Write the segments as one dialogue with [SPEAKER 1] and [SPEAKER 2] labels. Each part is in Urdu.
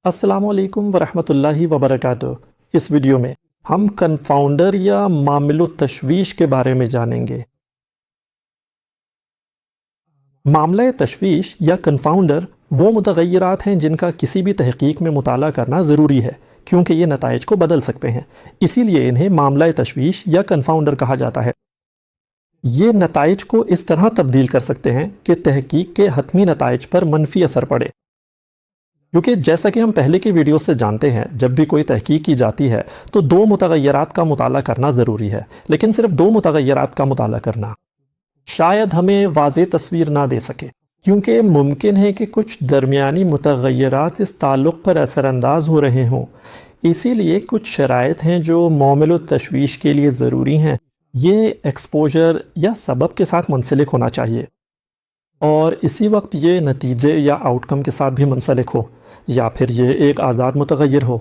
[SPEAKER 1] السلام علیکم ورحمۃ اللہ وبرکاتہ۔ اس ویڈیو میں ہم کنفاؤنڈر یا معامل التشویش کے بارے میں جانیں گے۔ معاملہ تشویش یا کنفاؤنڈر وہ متغیرات ہیں جن کا کسی بھی تحقیق میں مطالعہ کرنا ضروری ہے، کیونکہ یہ نتائج کو بدل سکتے ہیں، اسی لیے انہیں معاملہ تشویش یا کنفاؤنڈر کہا جاتا ہے۔ یہ نتائج کو اس طرح تبدیل کر سکتے ہیں کہ تحقیق کے حتمی نتائج پر منفی اثر پڑے، کیونکہ جیسا کہ ہم پہلے کی ویڈیو سے جانتے ہیں، جب بھی کوئی تحقیق کی جاتی ہے تو دو متغیرات کا مطالعہ کرنا ضروری ہے، لیکن صرف دو متغیرات کا مطالعہ کرنا شاید ہمیں واضح تصویر نہ دے سکے، کیونکہ ممکن ہے کہ کچھ درمیانی متغیرات اس تعلق پر اثر انداز ہو رہے ہوں۔ اسی لیے کچھ شرائط ہیں جو معامل التشویش کے لیے ضروری ہیں۔ یہ ایکسپوجر یا سبب کے ساتھ منسلک ہونا چاہیے، اور اسی وقت یہ نتیجے یا آؤٹ کم کے ساتھ بھی منسلک ہو، یا پھر یہ ایک آزاد متغیر ہو۔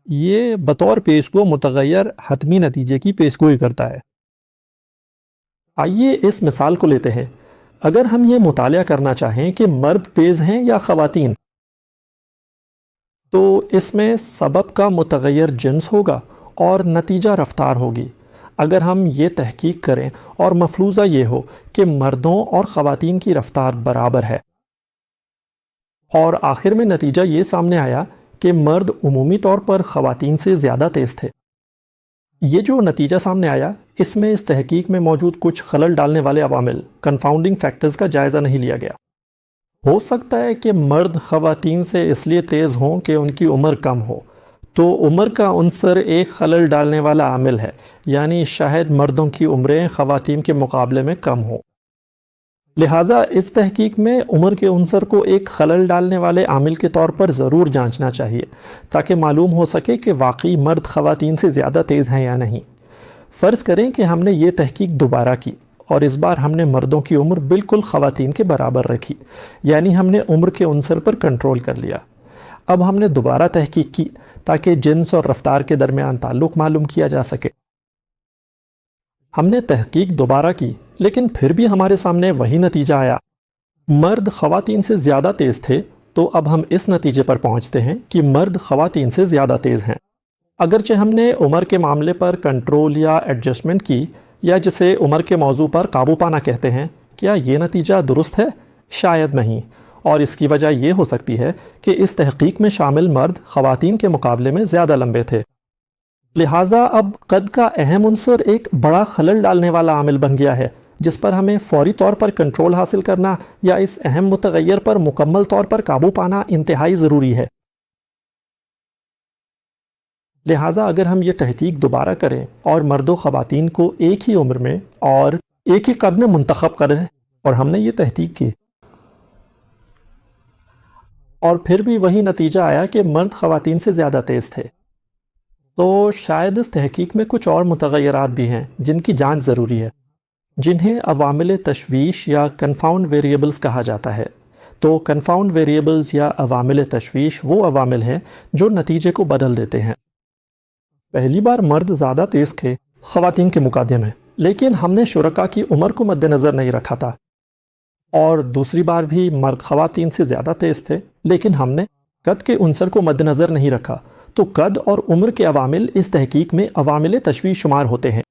[SPEAKER 1] یہ بطور پیشگو متغیر حتمی نتیجے کی پیشگوئی کرتا ہے۔ آئیے اس مثال کو لیتے ہیں۔ اگر ہم یہ مطالعہ کرنا چاہیں کہ مرد تیز ہیں یا خواتین، تو اس میں سبب کا متغیر جنس ہوگا اور نتیجہ رفتار ہوگی۔ اگر ہم یہ تحقیق کریں اور مفروضہ یہ ہو کہ مردوں اور خواتین کی رفتار برابر ہے، اور آخر میں نتیجہ یہ سامنے آیا کہ مرد عمومی طور پر خواتین سے زیادہ تیز تھے، یہ جو نتیجہ سامنے آیا، اس میں اس تحقیق میں موجود کچھ خلل ڈالنے والے عوامل کنفاؤنڈنگ فیکٹرز کا جائزہ نہیں لیا گیا۔ ہو سکتا ہے کہ مرد خواتین سے اس لیے تیز ہوں کہ ان کی عمر کم ہو، تو عمر کا عنصر ایک خلل ڈالنے والا عامل ہے، یعنی شاید مردوں کی عمریں خواتین کے مقابلے میں کم ہوں۔ لہٰذا اس تحقیق میں عمر کے عنصر کو ایک خلل ڈالنے والے عامل کے طور پر ضرور جانچنا چاہیے، تاکہ معلوم ہو سکے کہ واقعی مرد خواتین سے زیادہ تیز ہیں یا نہیں۔ فرض کریں کہ ہم نے یہ تحقیق دوبارہ کی، اور اس بار ہم نے مردوں کی عمر بالکل خواتین کے برابر رکھی، یعنی ہم نے عمر کے عنصر پر کنٹرول کر لیا۔ اب ہم نے دوبارہ تحقیق کی تاکہ جنس اور رفتار کے درمیان تعلق معلوم کیا جا سکے۔ ہم نے تحقیق دوبارہ کی، لیکن پھر بھی ہمارے سامنے وہی نتیجہ آیا، مرد خواتین سے زیادہ تیز تھے۔ تو اب ہم اس نتیجے پر پہنچتے ہیں کہ مرد خواتین سے زیادہ تیز ہیں۔ اگرچہ ہم نے عمر کے معاملے پر کنٹرول یا ایڈجسٹمنٹ کی، یا جسے عمر کے موضوع پر قابو پانا کہتے ہیں، کیا یہ نتیجہ درست ہے؟ شاید نہیں، اور اس کی وجہ یہ ہو سکتی ہے کہ اس تحقیق میں شامل مرد خواتین کے مقابلے میں زیادہ لمبے تھے۔ لہٰذا اب قد کا اہم عنصر ایک بڑا خلل ڈالنے والا عامل بن گیا ہے، جس پر ہمیں فوری طور پر کنٹرول حاصل کرنا یا اس اہم متغیر پر مکمل طور پر قابو پانا انتہائی ضروری ہے۔ لہٰذا اگر ہم یہ تحقیق دوبارہ کریں اور مرد و خواتین کو ایک ہی عمر میں اور ایک ہی قد میں منتخب کریں، اور ہم نے یہ تحقیق کی اور پھر بھی وہی نتیجہ آیا کہ مرد خواتین سے زیادہ تیز تھے، تو شاید اس تحقیق میں کچھ اور متغیرات بھی ہیں جن کی جانچ ضروری ہے، جنہیں عوامل تشویش یا کنفاؤنڈ ویریبلز کہا جاتا ہے۔ تو کنفاؤنڈ ویریبلز یا عوامل تشویش وہ عوامل ہیں جو نتیجے کو بدل دیتے ہیں۔ پہلی بار مرد زیادہ تیز تھے خواتین کے مقابلے میں، لیکن ہم نے شرکاء کی عمر کو مد نظر نہیں رکھا تھا، اور دوسری بار بھی مرد خواتین سے زیادہ تیز تھے، لیکن ہم نے قد کے عنصر کو مد نظر نہیں رکھا۔ تو قد اور عمر کے عوامل اس تحقیق میں عوامل تشویش شمار ہوتے ہیں۔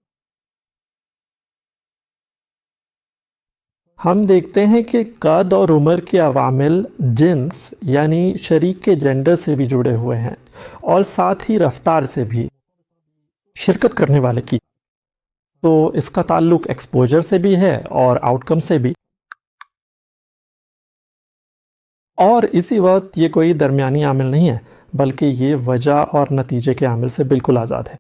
[SPEAKER 1] ہم دیکھتے ہیں کہ قد اور عمر کے عوامل جنس یعنی شریک کے جینڈر سے بھی جڑے ہوئے ہیں، اور ساتھ ہی رفتار سے بھی، شرکت کرنے والے کی۔ تو اس کا تعلق ایکسپوجر سے بھی ہے اور آؤٹ کم سے بھی، اور اسی وقت یہ کوئی درمیانی عامل نہیں ہے، بلکہ یہ وجہ اور نتیجے کے عامل سے بالکل آزاد ہے۔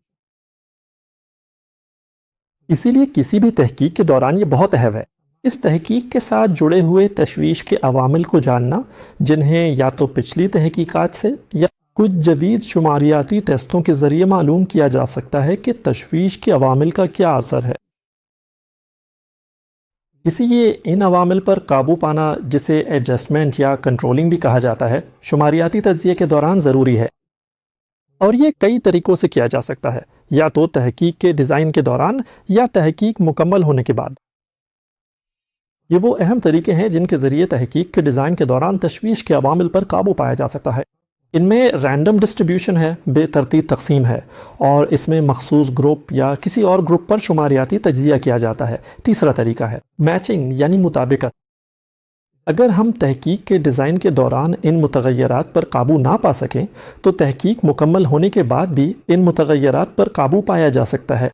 [SPEAKER 1] اسی لیے کسی بھی تحقیق کے دوران یہ بہت اہم ہے، اس تحقیق کے ساتھ جڑے ہوئے تشویش کے عوامل کو جاننا، جنہیں یا تو پچھلی تحقیقات سے یا کچھ جدید شماریاتی ٹیسٹوں کے ذریعے معلوم کیا جا سکتا ہے کہ تشویش کے عوامل کا کیا اثر ہے۔ اسی لیے ان عوامل پر قابو پانا، جسے ایڈجسٹمنٹ یا کنٹرولنگ بھی کہا جاتا ہے، شماریاتی تجزیے کے دوران ضروری ہے، اور یہ کئی طریقوں سے کیا جا سکتا ہے، یا تو تحقیق کے ڈیزائن کے دوران یا تحقیق مکمل ہونے کے بعد۔ یہ وہ اہم طریقے ہیں جن کے ذریعے تحقیق کے ڈیزائن کے دوران تشویش کے عوامل پر قابو پایا جا سکتا ہے۔ ان میں رینڈم ڈسٹریبیوشن ہے، بے ترتیب تقسیم ہے، اور اس میں مخصوص گروپ یا کسی اور گروپ پر شماریاتی تجزیہ کیا جاتا ہے۔ تیسرا طریقہ ہے میچنگ یعنی مطابقت۔ اگر ہم تحقیق کے ڈیزائن کے دوران ان متغیرات پر قابو نہ پا سکیں تو تحقیق مکمل ہونے کے بعد بھی ان متغیرات پر قابو پایا جا سکتا ہے۔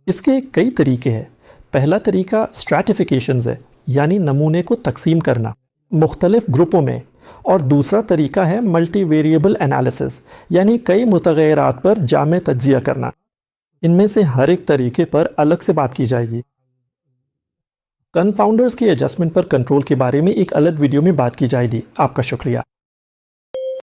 [SPEAKER 1] اس کے کئی طریقے ہیں۔ پہلا طریقہ اسٹریٹیفیکیشنز ہے، یعنی نمونے کو تقسیم کرنا مختلف گروپوں میں، اور دوسرا طریقہ ہے ملٹی ویریبل انالیسس، یعنی کئی متغیرات پر جامع تجزیہ کرنا۔ ان میں سے ہر ایک طریقے پر الگ سے بات کی جائے گی۔ کنفاؤنڈرز کی ایڈجسٹمنٹ پر کنٹرول کے بارے میں ایک الگ ویڈیو میں بات کی جائے گی۔ آپ کا شکریہ۔